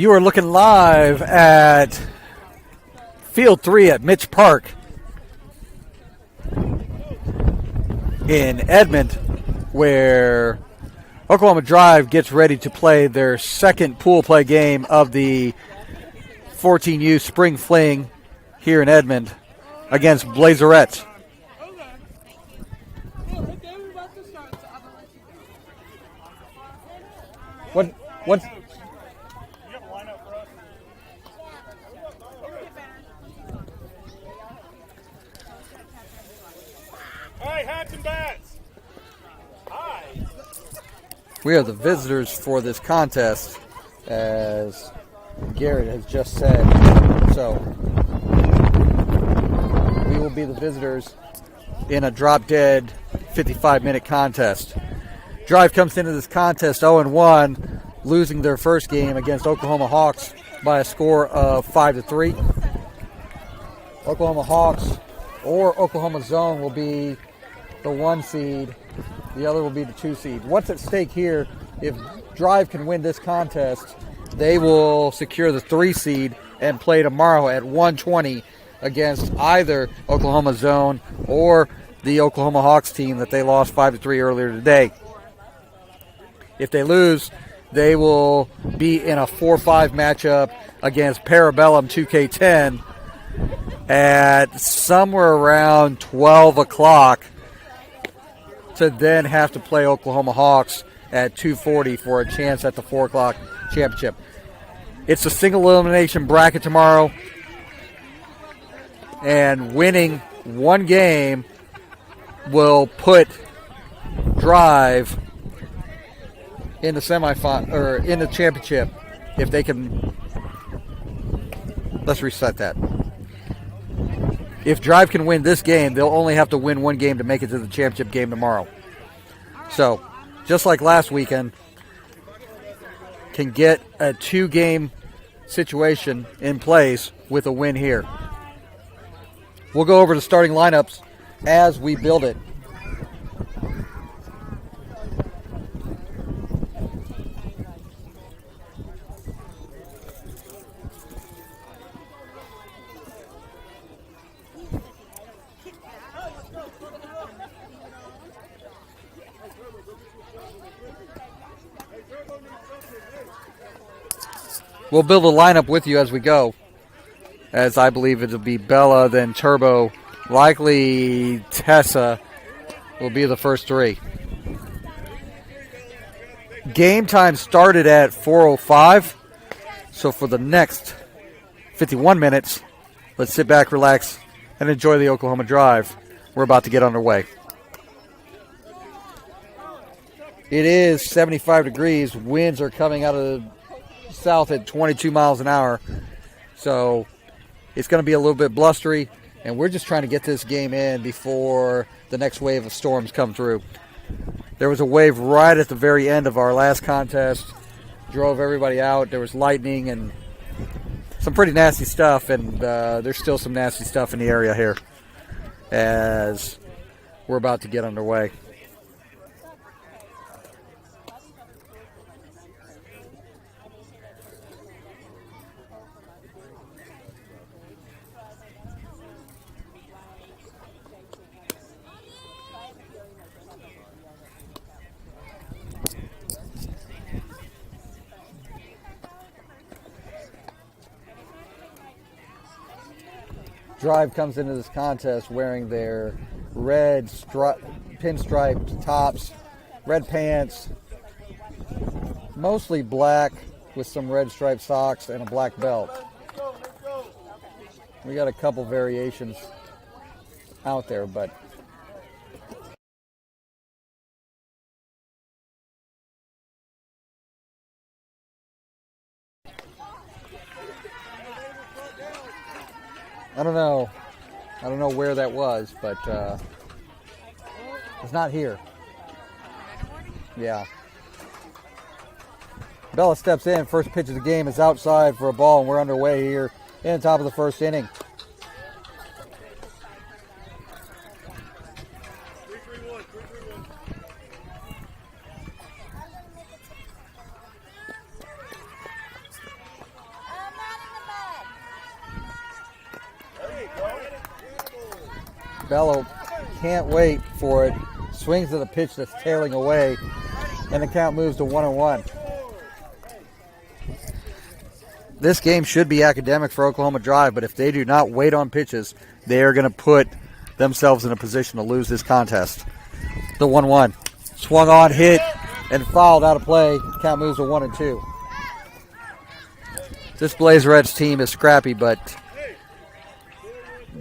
You are looking live at Field 3 at Mitch Park in Edmond, where Oklahoma Drive gets ready to play their second pool play game of the 14U Spring Fling here in Edmond against Blazerettes. What? Hey, hats and bats. Hi. We are the visitors for this contest, as Garrett has just said. So we will be the visitors in a drop-dead 55-minute contest. Drive comes into this contest 0-1, losing their first game against Oklahoma Hawks by a score of 5-3. Oklahoma Hawks or Oklahoma Zone will be the 1 seed. The other will be the 2 seed. What's at stake here? If Drive can win this contest, they will secure the 3 seed and play tomorrow at 1:20 against either Oklahoma Zone or the Oklahoma Hawks team that they lost 5-3 earlier today. If they lose, they will be in a 4-5 matchup against Parabellum 2K10 at somewhere around 12 o'clock to then have to play Oklahoma Hawks at 2:40 for a chance at the 4 o'clock championship. It's a single elimination bracket tomorrow, and winning one game will put Drive in the semifinal or in the championship if they can. Let's reset that. If Drive can win this game, they'll only have to win one game to make it to the championship game tomorrow. So, just like last weekend, can get a 2-game situation in place with a win here. We'll go over the starting lineups as we build it. We'll build a lineup with you as we go, as I believe it'll be Bella, then Turbo, likely Tessa will be the first 3. Game time started at 4:05, so for the next 51 minutes, let's sit back, relax, and enjoy the Oklahoma Drive. We're about to get underway. It is 75 degrees. Winds are coming out of the south at 22 miles an hour, so it's going to be a little bit blustery, and we're just trying to get this game in before the next wave of storms come through. There was a wave right at the very end of our last contest, drove everybody out. There was lightning and some pretty nasty stuff, and there's still some nasty stuff in the area here as we're about to get underway. Drive comes into this contest wearing their red pinstriped tops, red pants, mostly black with some red striped socks and a black belt. We got a couple variations out there, but I don't know where that was, but it's not here. Yeah. Bella steps in. First pitch of the game is outside for a ball, and we're underway here in the top of the first inning. Bello can't wait for it. Swings at the pitch that's tailing away, and the count moves to 1-1. This game should be academic for Oklahoma Drive, but if they do not wait on pitches, they are going to put themselves in a position to lose this contest. The 1-1. Swung on, hit, and fouled out of play. Count moves to 1-2. This Blazerettes team is scrappy, but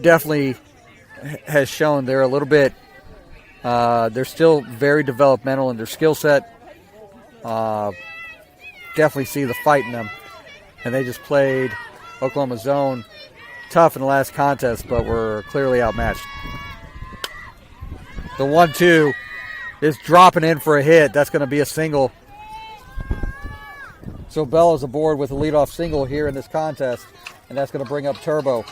definitely has shown they're a little bit, they're still very developmental in their skill set. Definitely see the fight in them. And they just played Oklahoma zone tough in the last contest, but were clearly outmatched. The 1-2 is dropping in for a hit. That's going to be a single. So Bella's aboard with a leadoff single here in this contest, and that's going to bring up Turbo.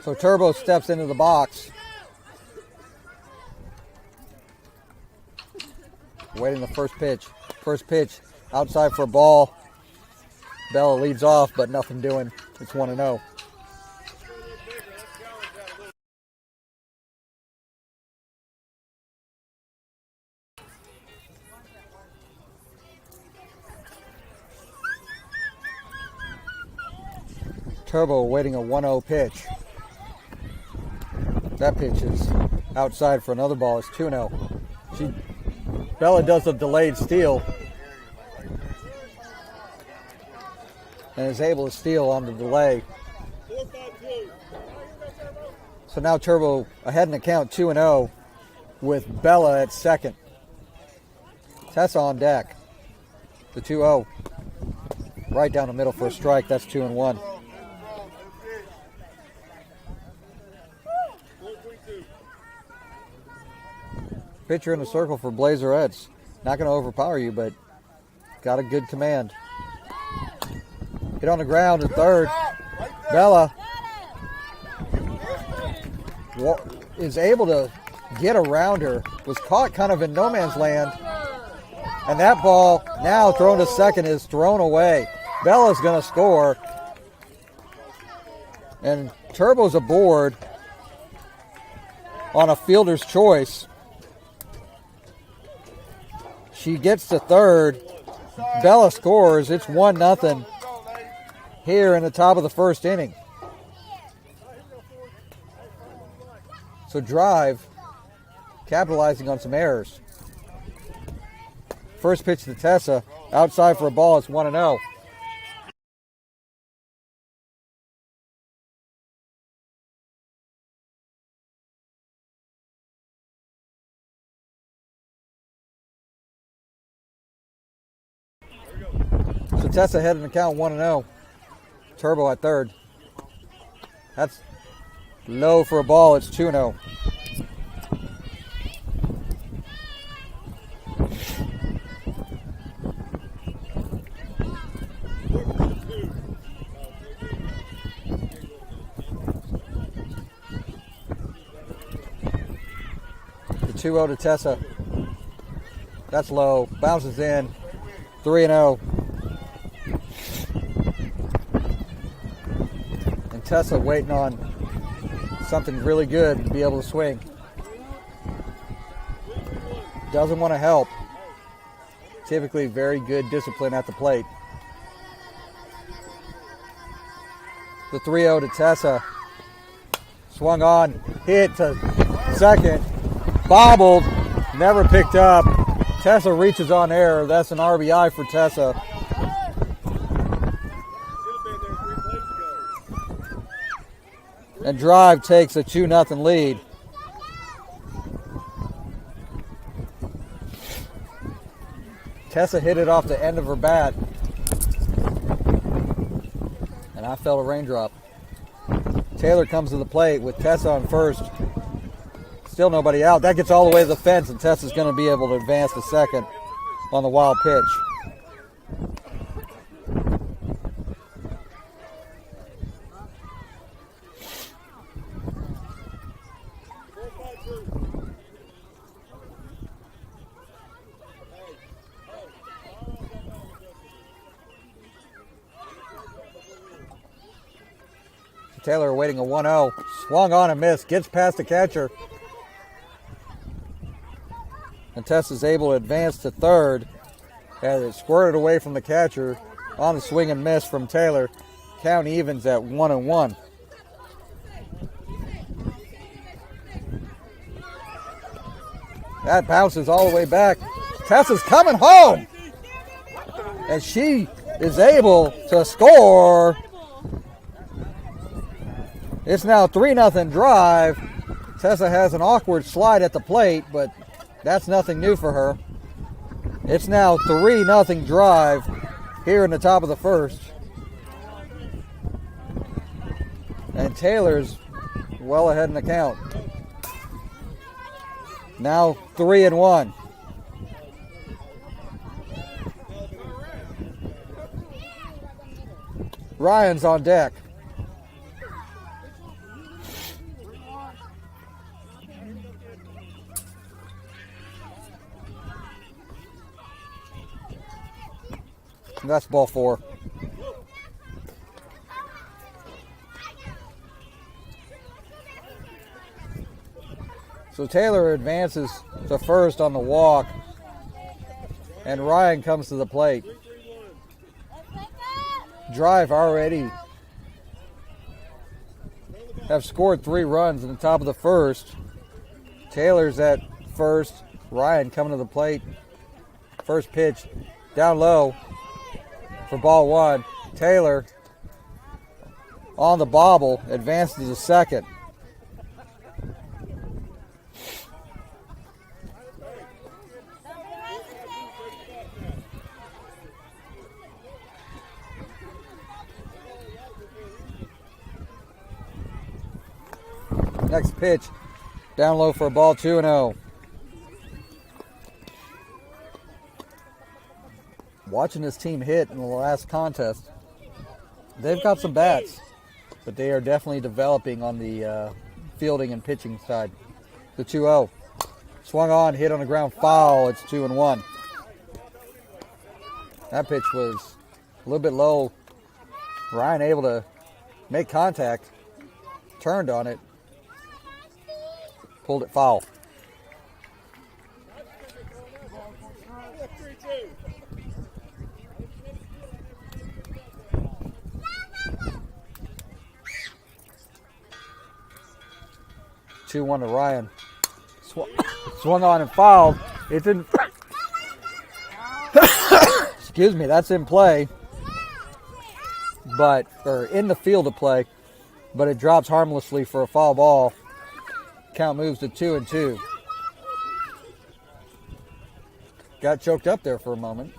So Turbo steps into the box. Waiting the first pitch. First pitch outside for a ball. Bella leads off, but nothing doing. It's 1-0. Turbo waiting a 1-0 pitch. That pitch is outside for another ball. It's 2-0. Bella does a delayed steal and is able to steal on the delay. So now Turbo ahead in the count 2-0 with Bella at second. Tessa on deck. The 2-0. Right down the middle for a strike. That's 2-1. Pitcher in the circle for Blazerettes. Not going to overpower you, but got a good command. Hit on the ground at third. Bella is able to get around her. Was caught kind of in no man's land. And that ball now thrown to second is thrown away. Bella's going to score. And Turbo's aboard on a fielder's choice. She gets to third. Bella scores. It's 1-0 here in the top of the first inning. So Drive capitalizing on some errors. First pitch to Tessa. Outside for a ball. It's 1-0. So Tessa ahead in the count 1-0. Turbo at third. That's low for a ball. It's 2-0. The 2-0 to Tessa. That's low. Bounces in. 3-0. Tessa waiting on something really good to be able to swing. Doesn't want to help. Typically very good discipline at the plate. The 3-0 to Tessa. Swung on, hit to second. Bobbled, never picked up. Tessa reaches on air. That's an RBI for Tessa. And Drive takes a 2-0 lead. Tessa hit it off the end of her bat. And I felt a raindrop. Taylor comes to the plate with Tessa on first. Still nobody out. That gets all the way to the fence, and Tessa's going to be able to advance to second on the wild pitch. Taylor awaiting a 1-0. Swung on and missed. Gets past the catcher. And Tessa's able to advance to third as it squirted away from the catcher on the swing and miss from Taylor. Count evens at 1-1. That bounces all the way back. Tessa's coming home. And she is able to score. It's now 3-0 drive. Tessa has an awkward slide at the plate, but that's nothing new for her. It's now 3-0 drive here in the top of the first. And Taylor's well ahead in the count. Now 3-1. Ryan's on deck. That's ball 4. So Taylor advances to first on the walk, and Ryan comes to the plate. Drive already have scored 3 runs in the top of the first. Taylor's at first. Ryan coming to the plate. First pitch down low for ball 1. Taylor on the bobble advances to second. Next pitch, down low for a ball 2-0. Watching this team hit in the last contest, they've got some bats, but they are definitely developing on the fielding and pitching side. The 2-0. Swung on, hit on the ground, foul. It's 2-1. That pitch was a little bit low. Ryan able to make contact, turned on it, pulled it foul. Two-1 to Ryan. Swung on and fouled. It didn't. Excuse me. That's in play, or in the field of play, but it drops harmlessly for a foul ball. Count moves to 2-2. Got choked up there for a moment.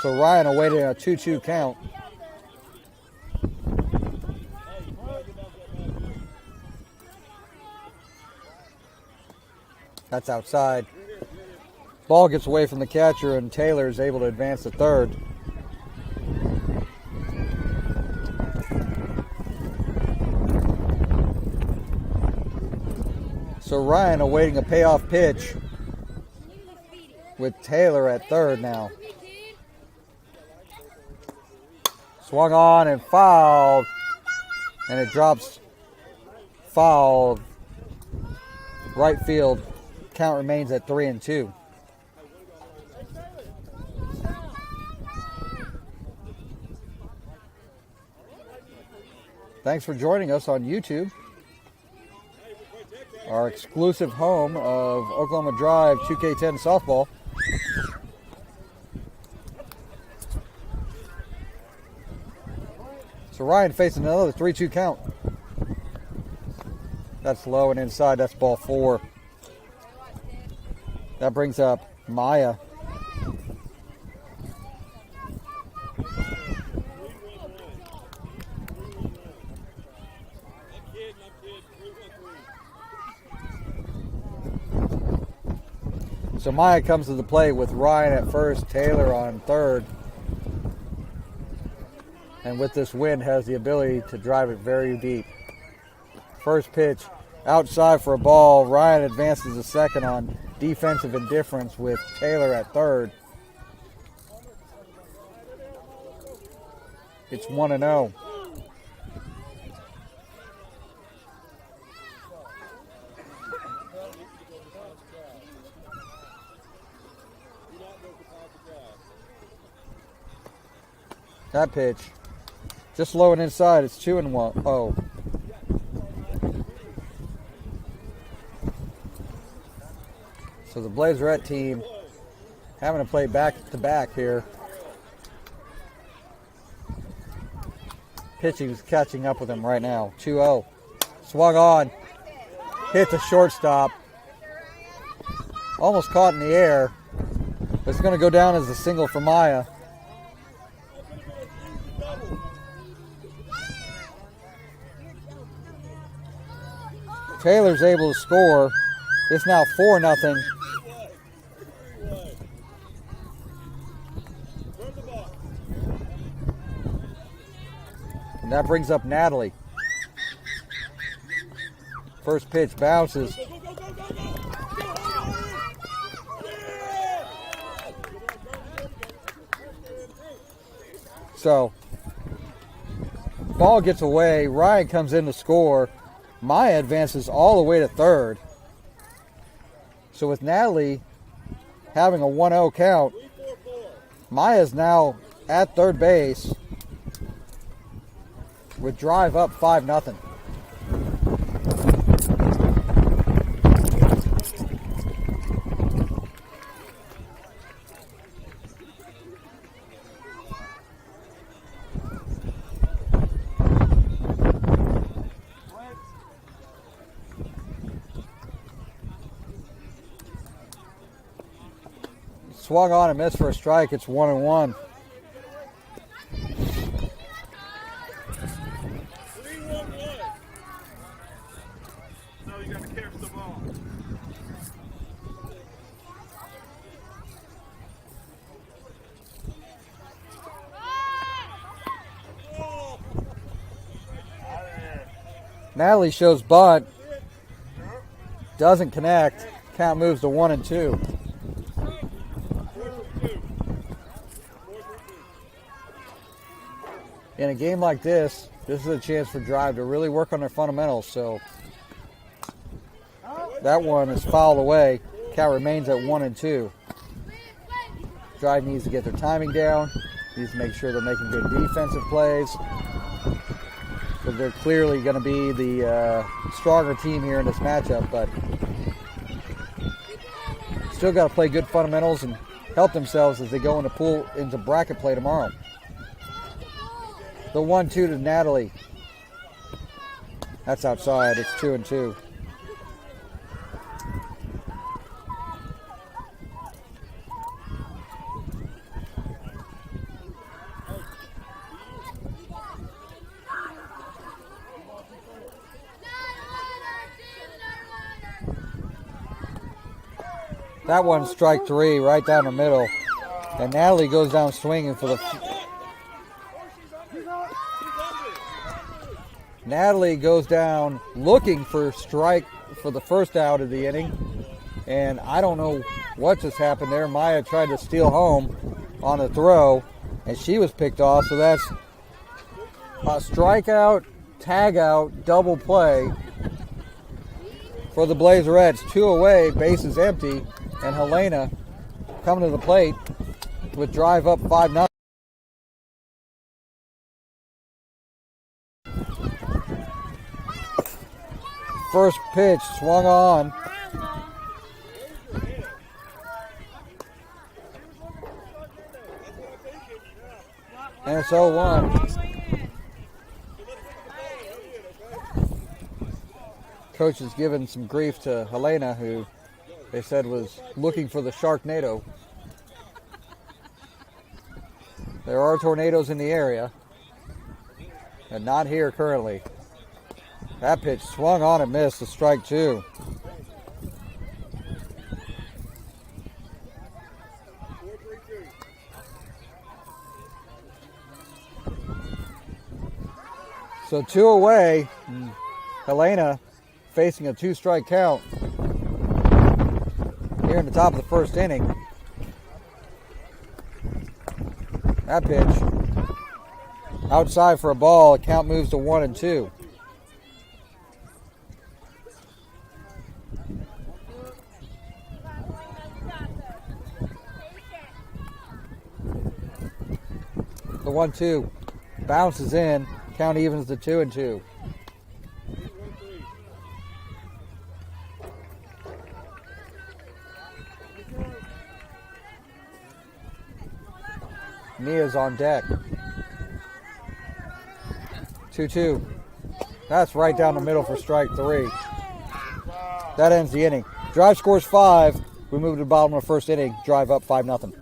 So Ryan awaiting a 2-2 count. That's outside. Ball gets away from the catcher, and Taylor is able to advance to third. So Ryan awaiting a payoff pitch with Taylor at third now. Swung on and fouled, and it drops foul. Right field. Count remains at 3-2. Thanks for joining us on YouTube, our exclusive home of Oklahoma Drive 2K10 softball. So Ryan facing another 3-2 count. That's low and inside. That's ball 4. That brings up Maya. So Maya comes to the plate with Ryan at first, Taylor on third. And with this wind has the ability to drive it very deep. First pitch outside for a ball. Ryan advances to second on defensive indifference with Taylor at third. It's 1-0. That pitch, just low and inside. It's 2-1. Oh. So the Blazerette team having to play back to back here. Pitching is catching up with him right now. 2-0. Swung on. Hit the shortstop. Almost caught in the air. It's going to go down as a single for Maya. Taylor's able to score. It's now 4-0. And that brings up Natalie. First pitch bounces. So, ball gets away. Ryan comes in to score. Maya advances all the way to third. So with Natalie having a 1-0 count, Maya's now at third base with drive up 5-0. Swung on and missed for a strike. It's 1-1. 3-1-1. No, you got to catch the ball. Natalie shows bunt. Doesn't connect. Count moves to 1-2. In a game like this is a chance for Drive to really work on their fundamentals. So that one is fouled away. Count remains at 1-2. Drive needs to get their timing down. Needs to make sure they're making good defensive plays. So they're clearly going to be the stronger team here in this matchup, but still got to play good fundamentals and help themselves as they go into bracket play tomorrow. The 1-2 to Natalie. That's outside. It's 2-2. That one's strike 3 right down the middle. And Natalie goes down swinging for the... Natalie goes down looking for strike for the first out of the inning. And I don't know what just happened there. Maya tried to steal home on a throw, and she was picked off. So that's a strikeout, tag out, double play for the Blazerettes. 2 away, bases empty, and Helena coming to the plate with drive up 5-0. First pitch swung on. And it's 0-1. Coach has given some grief to Helena, who they said was looking for the Sharknado. There are tornadoes in the area, and not here currently. That pitch swung on and missed, a strike 2. So 2 away. Helena facing a 2-strike count here in the top of the first inning. That pitch outside for a ball. Count moves to 1-2. The 1-2 bounces in. Count evens to 2-2. Mia's on deck. 2-2. That's right down the middle for strike 3. That ends the inning. Drive scores 5. We move to the bottom of the first inning. Drive up 5-0.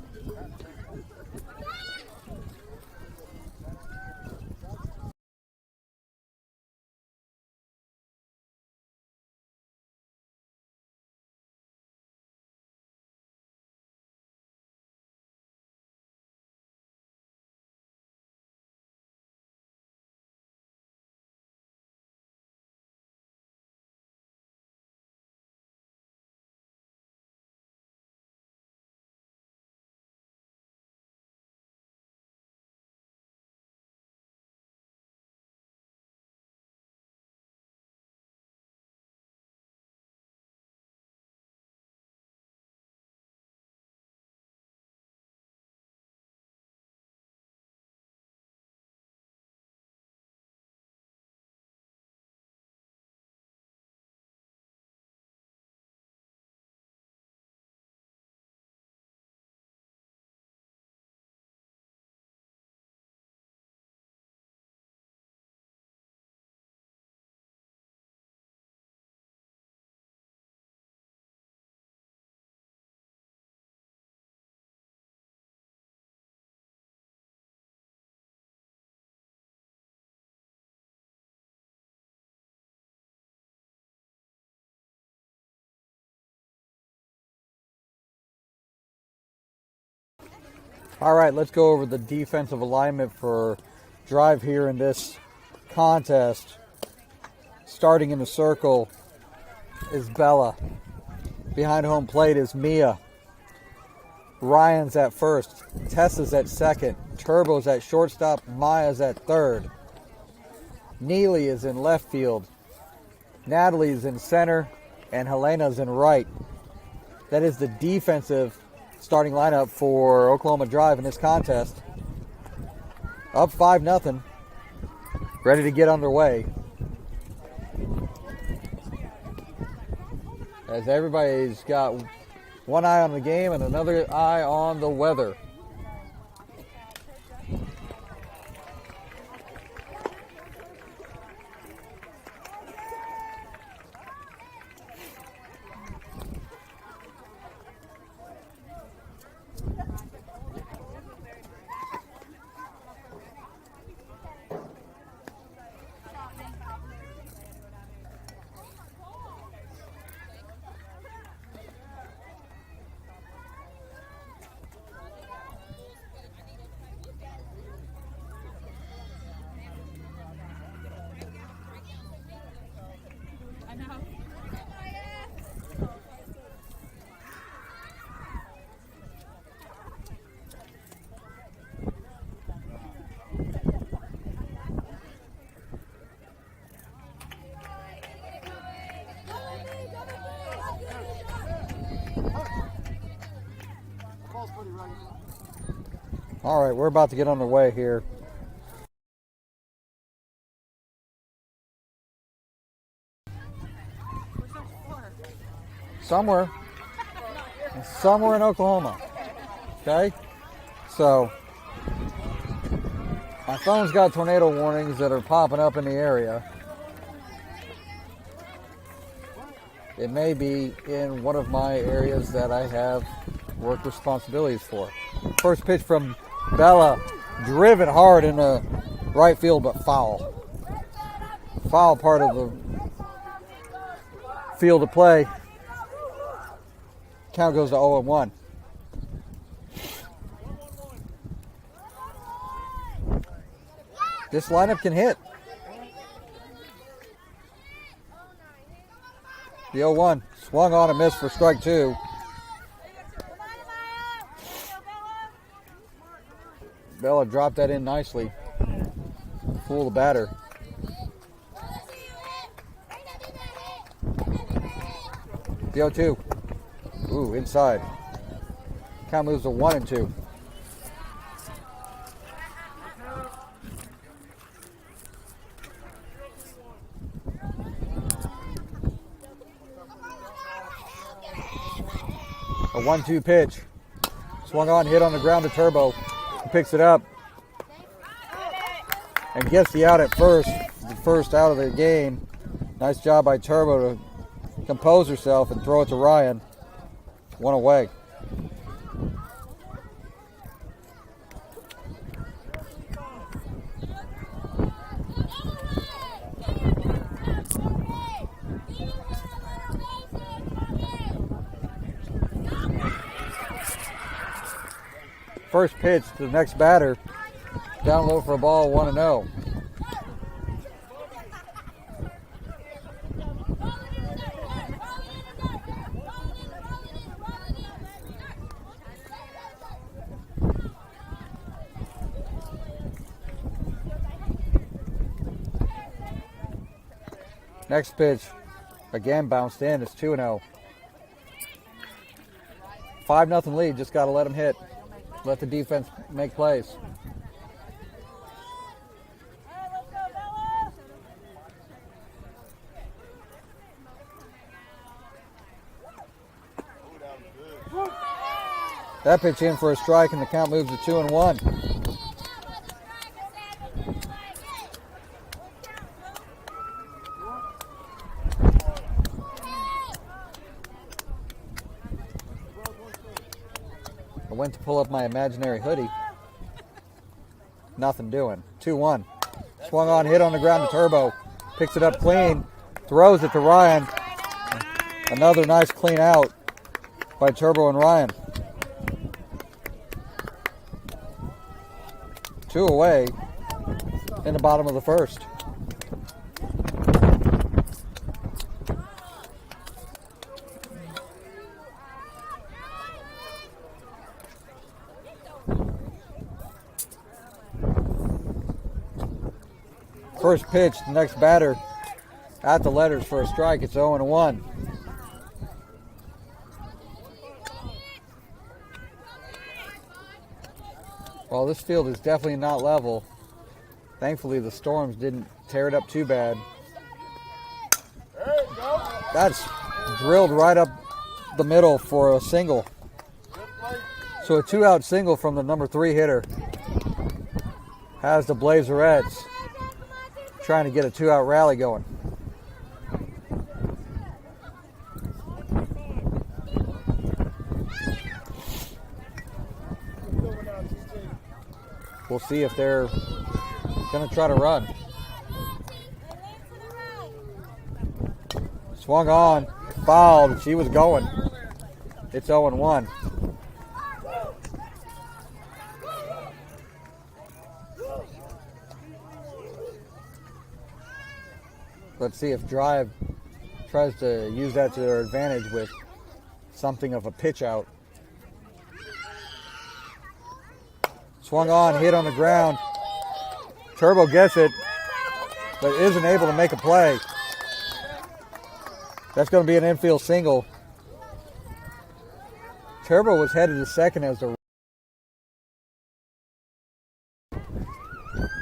All right, let's go over the defensive alignment for drive here in this contest. Starting in the circle is Bella. Behind home plate is Mia. Ryan's at first. Tessa's at second. Turbo's at shortstop. Maya's at third. Neely is in left field. Natalie's in center. And Helena's in right. That is the defensive starting lineup for Oklahoma Drive in this contest. Up 5-0. Ready to get underway. As everybody's got one eye on the game and another eye on the weather. All right, we're about to get underway here. Somewhere in Oklahoma. Okay? So, my phone's got tornado warnings that are popping up in the area. It may be in one of my areas that I have work responsibilities for. First pitch from Bella, driven hard in the right field, but foul. Foul part of the field of play. Count goes to 0-1. This lineup can hit. The 0-1 swung on and missed for strike 2. Bella dropped that in nicely. fool the batter. The 0-2. Ooh, inside. Count moves to 1-2. A 1-2 pitch. Swung on, hit on the ground to Turbo. He picks it up and gets the out at first. The first out of the game. Nice job by Turbo to compose herself and throw it to Ryan. One away. First pitch to the next batter. Down low for a ball, 1-0. Next pitch, again bounced in. It's 2-0. 5-0 lead. Just got to let them hit. Let the defense make plays. That pitch in for a strike, and the count moves to 2-1. I went to pull up my imaginary hoodie. Nothing doing. 2-1. Swung on, hit on the ground to Turbo. Picks it up clean. Throws it to Ryan. Another nice clean out by Turbo and Ryan. 2 away in the bottom of the first. First pitch, the next batter at the letters for a strike. It's 0-1. Well, this field is definitely not level. Thankfully, the Storms didn't tear it up too bad. That's drilled right up the middle for a single. So a 2-out single from the number 3 hitter has the Blazerettes trying to get a 2-out rally going. We'll see if they're going to try to run. Swung on, fouled. She was going. It's 0-1. Let's see if Drive tries to use that to their advantage with something of a pitch out. Swung on, hit on the ground. Turbo gets it, but isn't able to make a play. That's going to be an infield single. Turbo was headed to second as the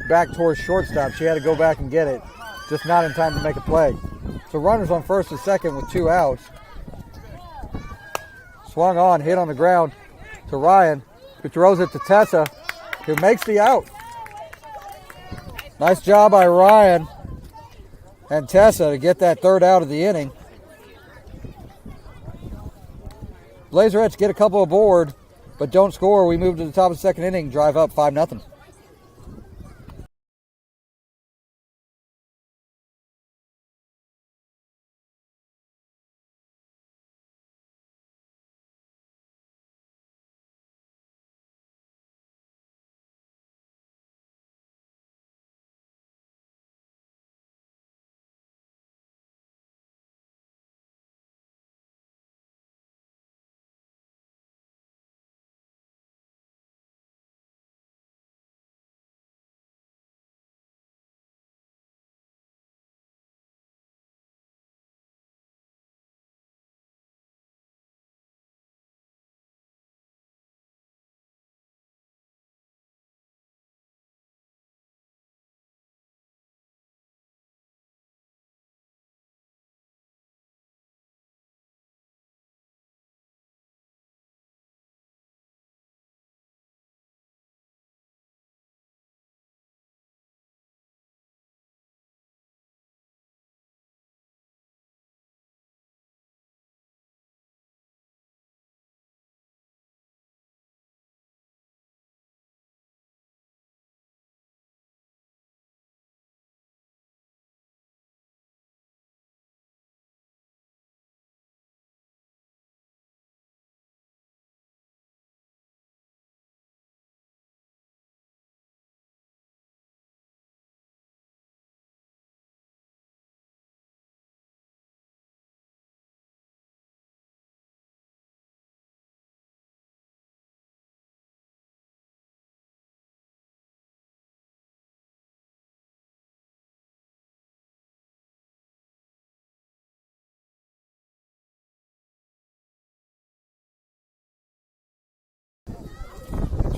back towards shortstop. She had to go back and get it. Just not in time to make a play. So runners on first and second with 2 outs. Swung on, hit on the ground to Ryan, who throws it to Tessa, who makes the out. Nice job by Ryan and Tessa to get that 3rd out of the inning. Blazerettes get a couple aboard, but don't score. We move to the top of the 2nd inning, drive up 5-0.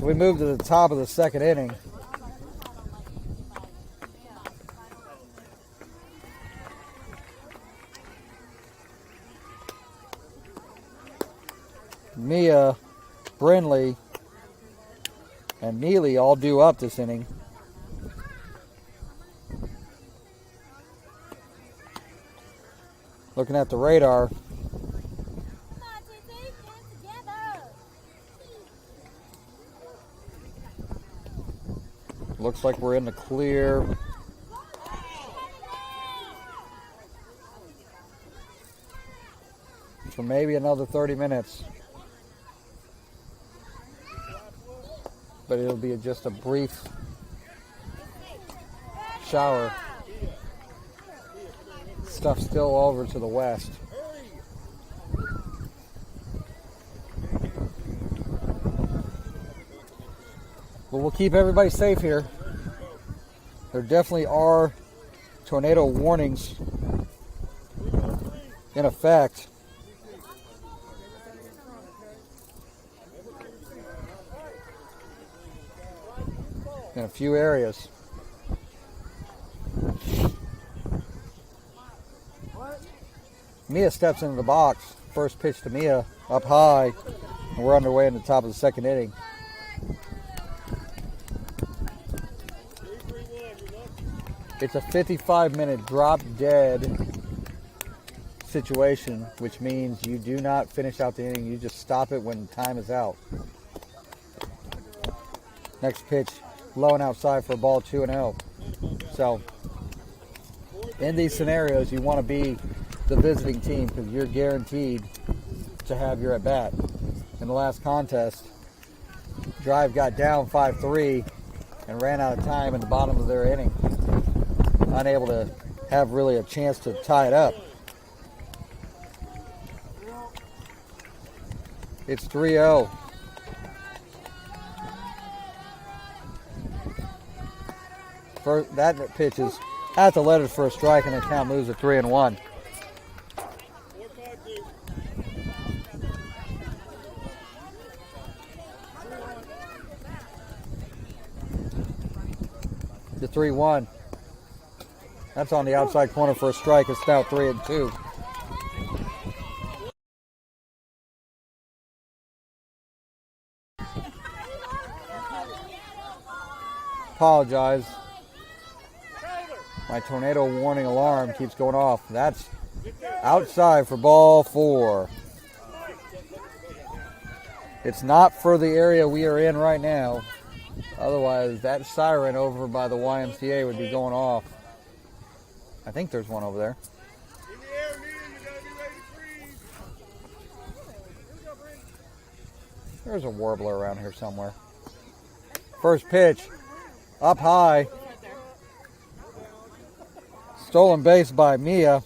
So we move to the top of the second inning. Mia, Brindley, and Neely all due up this inning. Looking at the radar. Looks like we're in the clear. For maybe another 30 minutes. But it'll be just a brief shower. Stuff still over to the west. But we'll keep everybody safe here. There definitely are tornado warnings in effect. In a few areas. Mia steps into the box. First pitch to Mia, up high, and we're underway in the top of the second inning. It's a 55-minute drop-dead situation, which means you do not finish out the inning. You just stop it when time is out. Next pitch, low and outside for a ball, 2-0. So, in these scenarios, you want to be the visiting team because you're guaranteed to have your at-bat. In the last contest, Drive got down 5-3 and ran out of time in the bottom of their inning. Unable to have really a chance to tie it up. It's 3-0. That pitch is at the letters for a strike, and the count moves to 3-1. The 3-1. That's on the outside corner for a strike. It's now 3-2. Apologize. My tornado warning alarm keeps going off. That's outside for ball 4. It's not for the area we are in right now. Otherwise, that siren over by the YMCA would be going off. I think there's one over there. In the air, Neil, you gotta be ready to freeze. There's a warbler around here somewhere. First pitch, up high. Stolen base by Mia.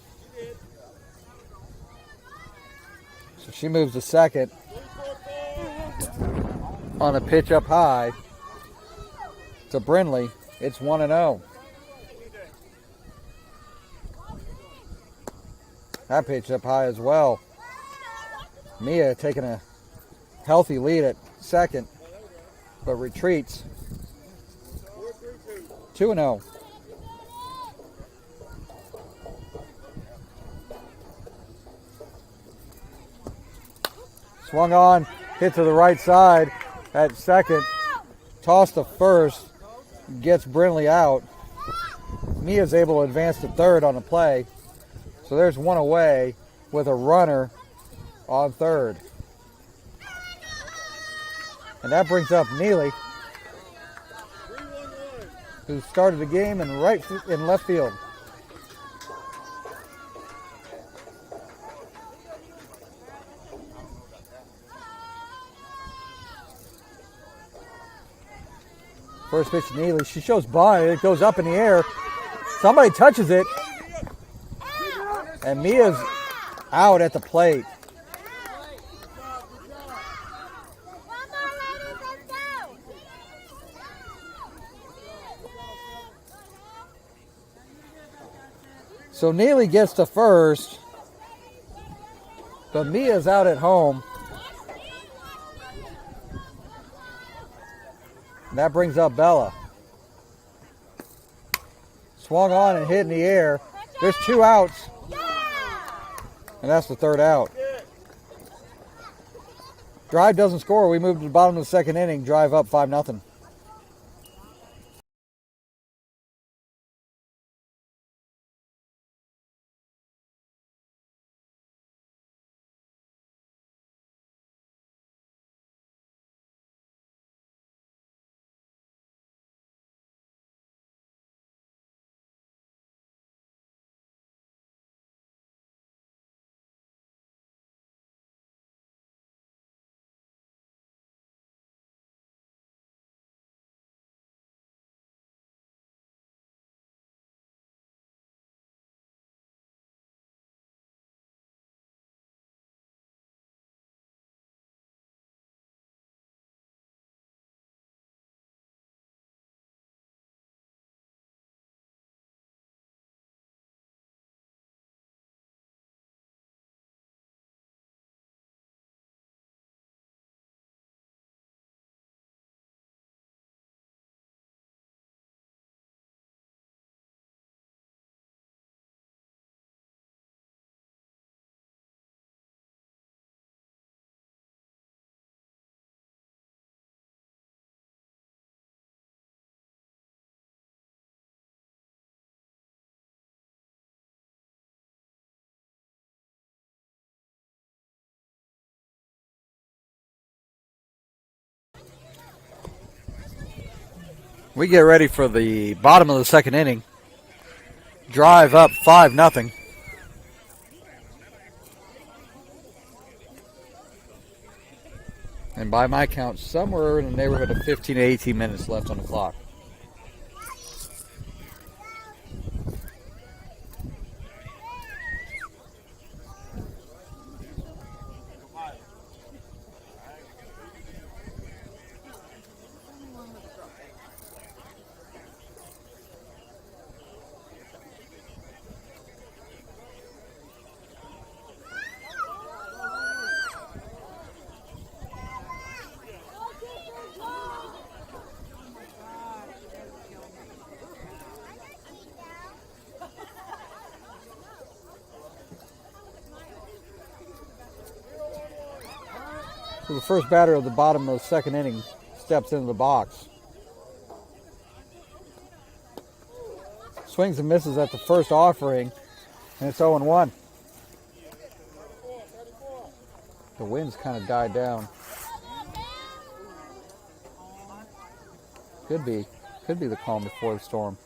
So she moves to second on a pitch up high to Brindley. It's 1-0. That pitch up high as well. Mia taking a healthy lead at second, but retreats. 2-0. Swung on, hit to the right side at second. Toss to first, gets Brindley out. Mia's able to advance to third on the play. So there's one away with a runner on third. And that brings up Neely, who started the game in left field. First pitch to Neely. She shows bunt. It goes up in the air. Somebody touches it. And Mia's out at the plate. So Neely gets to first, but Mia's out at home. And that brings up Bella. Swung on and hit in the air. There's 2 outs. And that's the 3rd out. Drive doesn't score. We move to the bottom of the 2nd inning. Drive up 5-0. We get ready for the bottom of the 2nd inning. Drive up 5-0. And by my count, somewhere in the neighborhood of 15 to 18 minutes left on the clock. So the first batter of the bottom of the 2nd inning steps into the box. Swings and misses at the first offering, and it's 0-1. The wind's kind of died down. Could be the calm before the storm.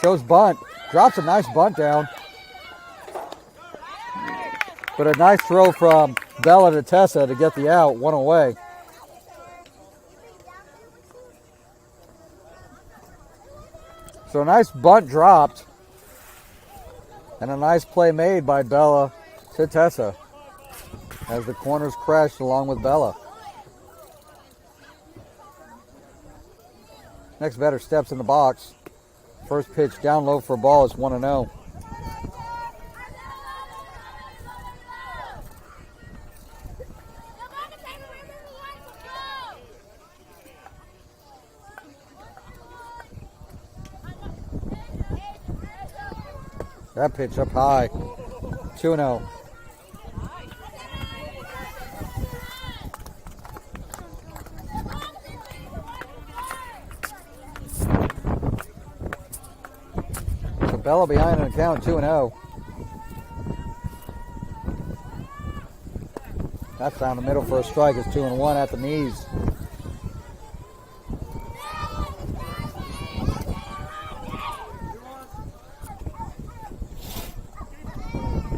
Shows bunt, drops a nice bunt down. But a nice throw from Bella to Tessa to get the out, 1 away. So a nice bunt dropped and a nice play made by Bella to Tessa as the corners crashed along with Bella. Next batter steps in the box. First pitch down low for a ball is 1-0. That pitch up high. 2-0. So Bella behind an account, 2-0. That's down the middle for a strike. It's 2-1 at the knees.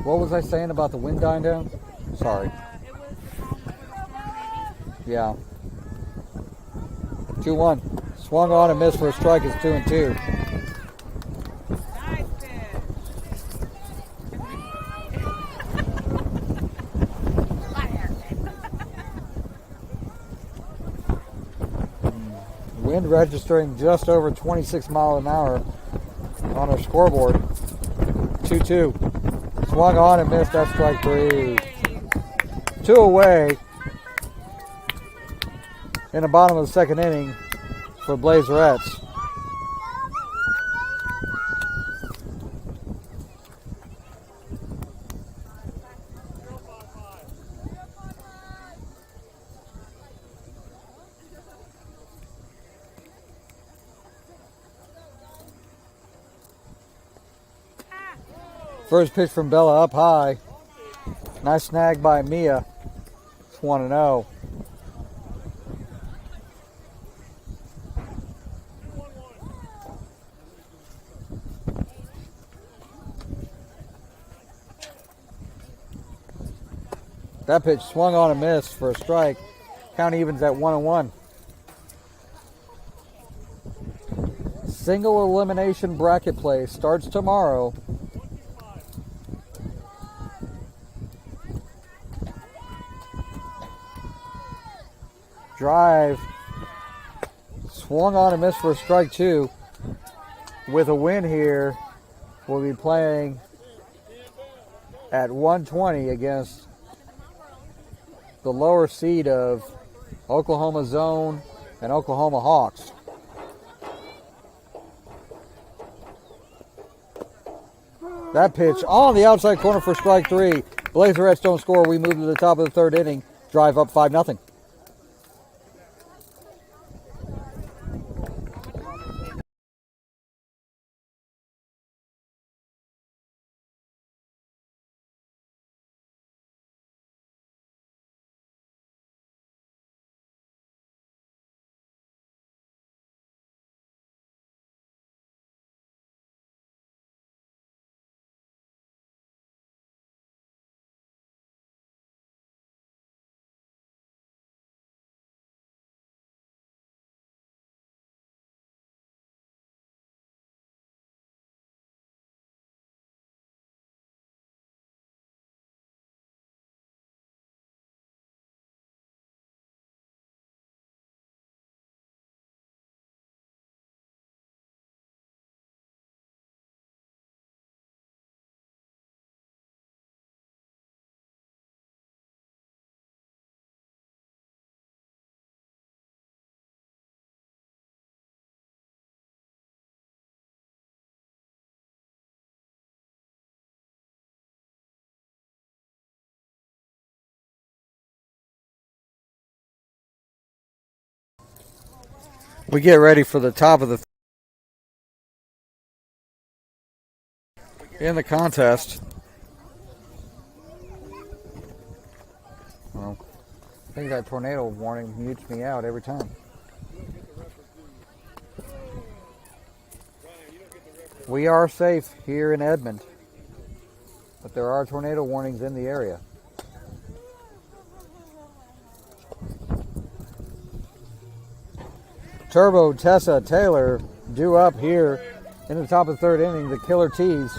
What was I saying about the wind dying down? Sorry. Yeah. 2-1. Swung on and missed for a strike. It's 2-2. Wind registering just over 26 miles an hour on our scoreboard. 2-2. Swung on and missed. That's strike 3. 2 away. in the bottom of the second inning for Blazerettes. First pitch from Bella up high. Nice snag by Mia. It's 1-0. That pitch swung on and missed for a strike. Count evens at 1-1. Single elimination bracket play starts tomorrow. Drive swung on and missed for a strike 2. With a win here, we'll be playing at 120 against the lower seed of Oklahoma Zone and Oklahoma Hawks. That pitch on the outside corner for strike 3. Blazerettes don't score. We move to the top of the third inning. Drive up 5-0. We get ready for the top of the in the contest. Well, I think that tornado warning mutes me out every time. We are safe here in Edmond, but there are tornado warnings in the area. Turbo, Tessa, Taylor due up here in the top of the third inning. The killer tees.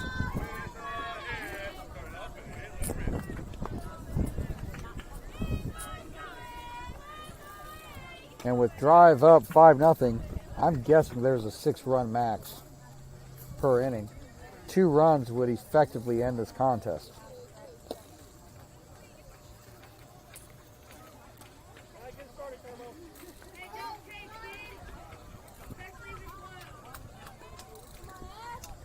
And with drive up 5-0, I'm guessing there's a 6-run max per inning. 2 runs would effectively end this contest.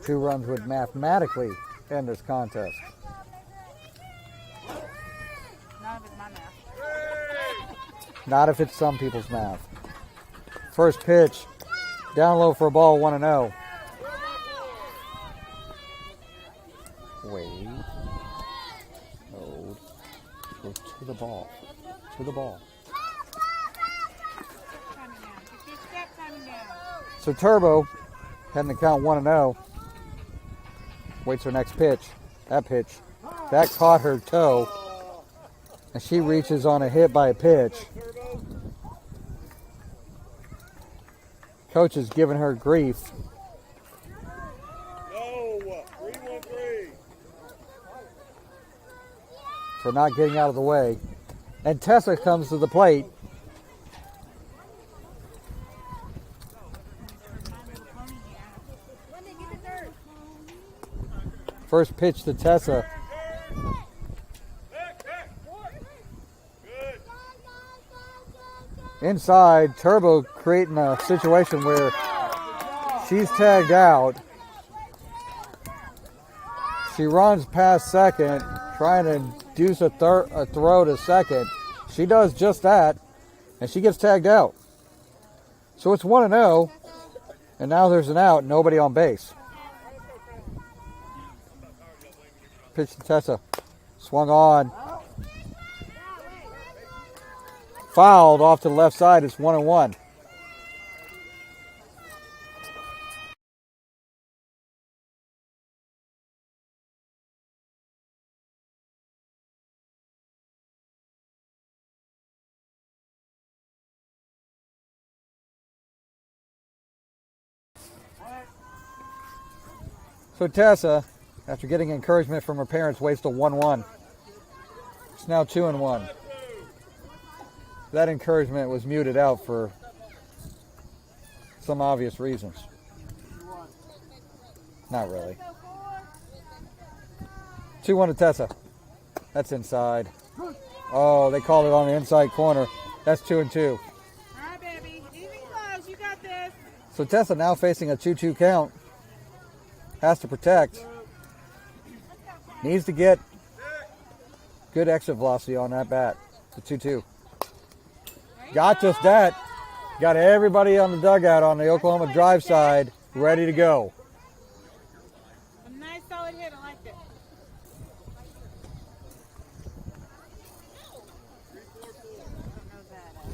Two runs would mathematically end this contest. Not if it's my math. Not if it's some people's math. First pitch, down low for a ball, 1-0. Wait. Hold. Go to the ball. To the ball. So Turbo, heading to count 1-0. Waits her next pitch. That pitch. That caught her toe. And she reaches on a hit by a pitch. Coach is giving her grief. No, 3-1-3. For not getting out of the way. And Tessa comes to the plate. First pitch to Tessa. Good. 1-1. Inside, Turbo creating a situation where she's tagged out. She runs past second, trying to induce a throw to second. She does just that, and she gets tagged out. So it's 1-0, and now there's an out, nobody on base. Pitch to Tessa. Swung on. Fouled off to the left side. It's 1-1. So Tessa, after getting encouragement from her parents, waits till 1-1. It's now 2-1. That encouragement was muted out for some obvious reasons. Not really. 2-1 to Tessa. That's inside. Oh, they called it on the inside corner. That's 2-2. All right, baby. Easy close. You got this. So Tessa now facing a 2-2 count. Has to protect. Needs to get good exit velocity on that bat. The 2-2. Got just that. Got everybody on the dugout on the Oklahoma drive side ready to go. A nice solid hit. I liked it.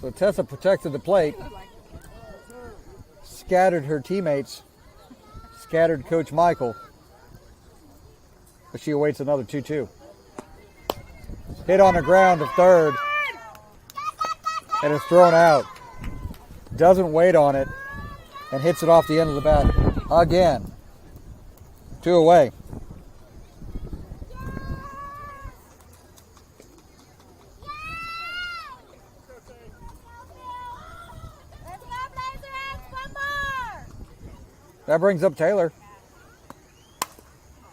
So Tessa protected the plate. Scattered her teammates. Scattered Coach Michael. But she awaits another 2-2. Hit on the ground to third. And it's thrown out. Doesn't wait on it. And hits it off the end of the bat again. 2 away. Let's go, Blazerettes. One more. That brings up Taylor,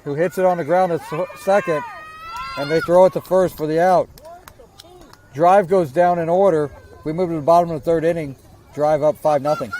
who hits it on the ground at second, and they throw it to first for the out. Drive goes down in order. We move to the bottom of the third inning. Drive up 5-0.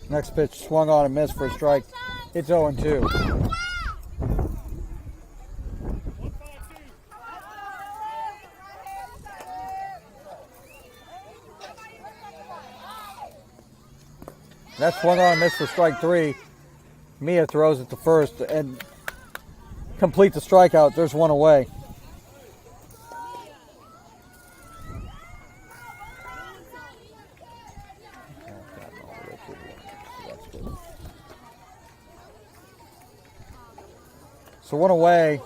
Next pitch swung on and missed for a strike. It's 0-2. That swung on and missed for strike 3. Mia throws it to first and complete the strikeout. There's one away. So one away,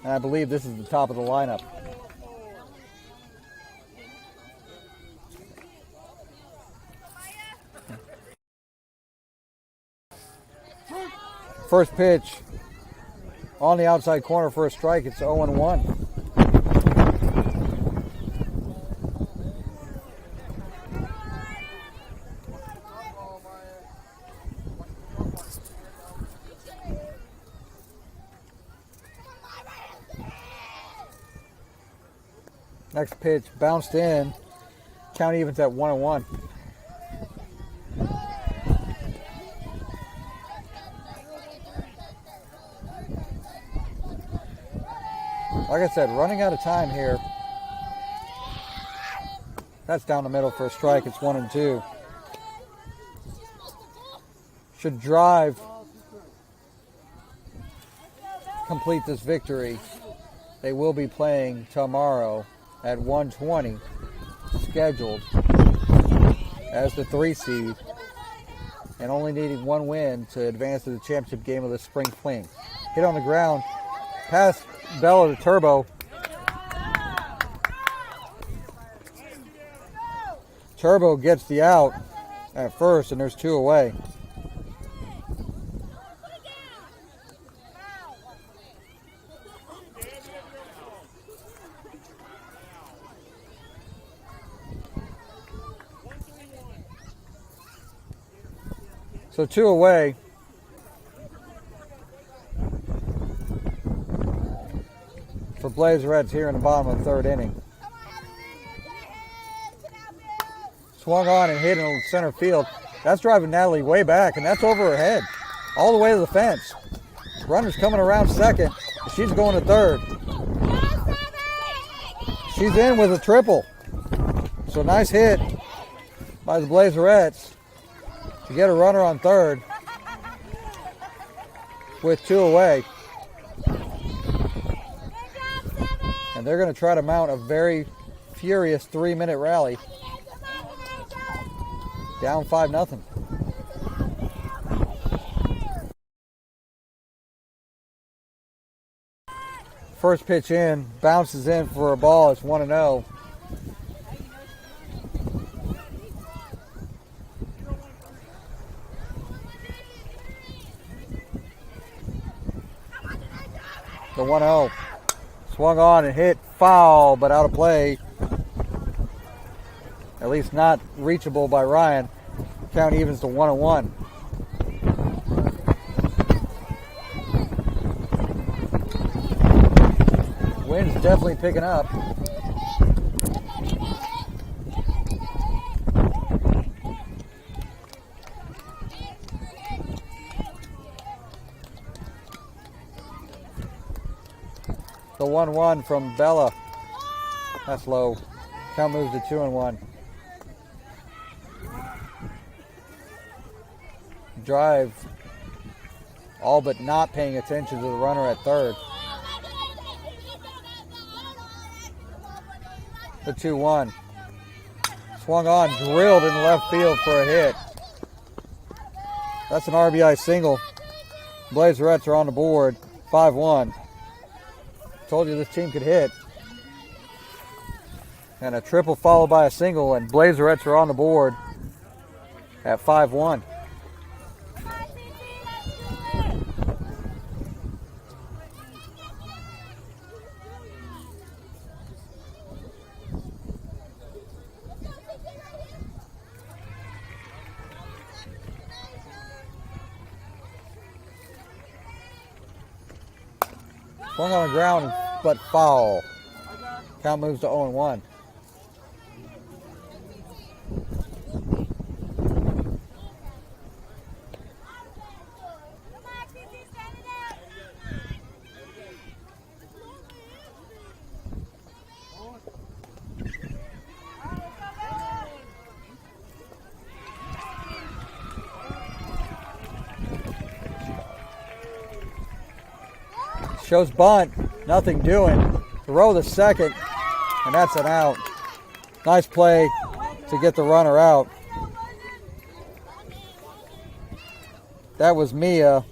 and I believe this is the top of the lineup. First pitch on the outside corner for a strike. It's 0-1. Next pitch bounced in. Count evens at 1-1. Like I said, running out of time here. That's down the middle for a strike. It's 1-2. Should drive complete this victory. They will be playing tomorrow at 1:20, scheduled as the 3 seed, and only needing one win to advance to the championship game of the spring fling. Hit on the ground, past Bella to Turbo. Turbo gets the out at first, and there's 2 away. So 2 away. For Blazerettes here in the bottom of the 3rd inning. Swung on and hit in center field. That's driving Natalie way back, and that's over her head. All the way to the fence. Runner's coming around second. She's going to third. She's in with a triple. So nice hit by the Blazerettes to get a runner on third with 2 away. And they're going to try to mount a very furious 3-minute rally. Down 5-0. First pitch in, bounces in for a ball. It's 1-0. The 1-0. Swung on and hit foul, but out of play. At least not reachable by Ryan. Count evens to 1-1. Wind's definitely picking up. The 1-1 from Bella. That's low. Count moves to 2-1. Drive, all but not paying attention to the runner at third. The 2-1. Swung on, drilled in left field for a hit. That's an RBI single. Blazerettes are on the board, 5-1. Told you this team could hit. And a triple followed by a single, and Blazerettes are on the board at 5-1. Swung on the ground, but foul. Count moves to 0-1. shows bunt. Nothing doing. Throw the second, and that's an out. Nice play to get the runner out. That was Mia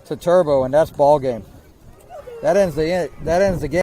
to Turbo, and that's ball game. That ends the game.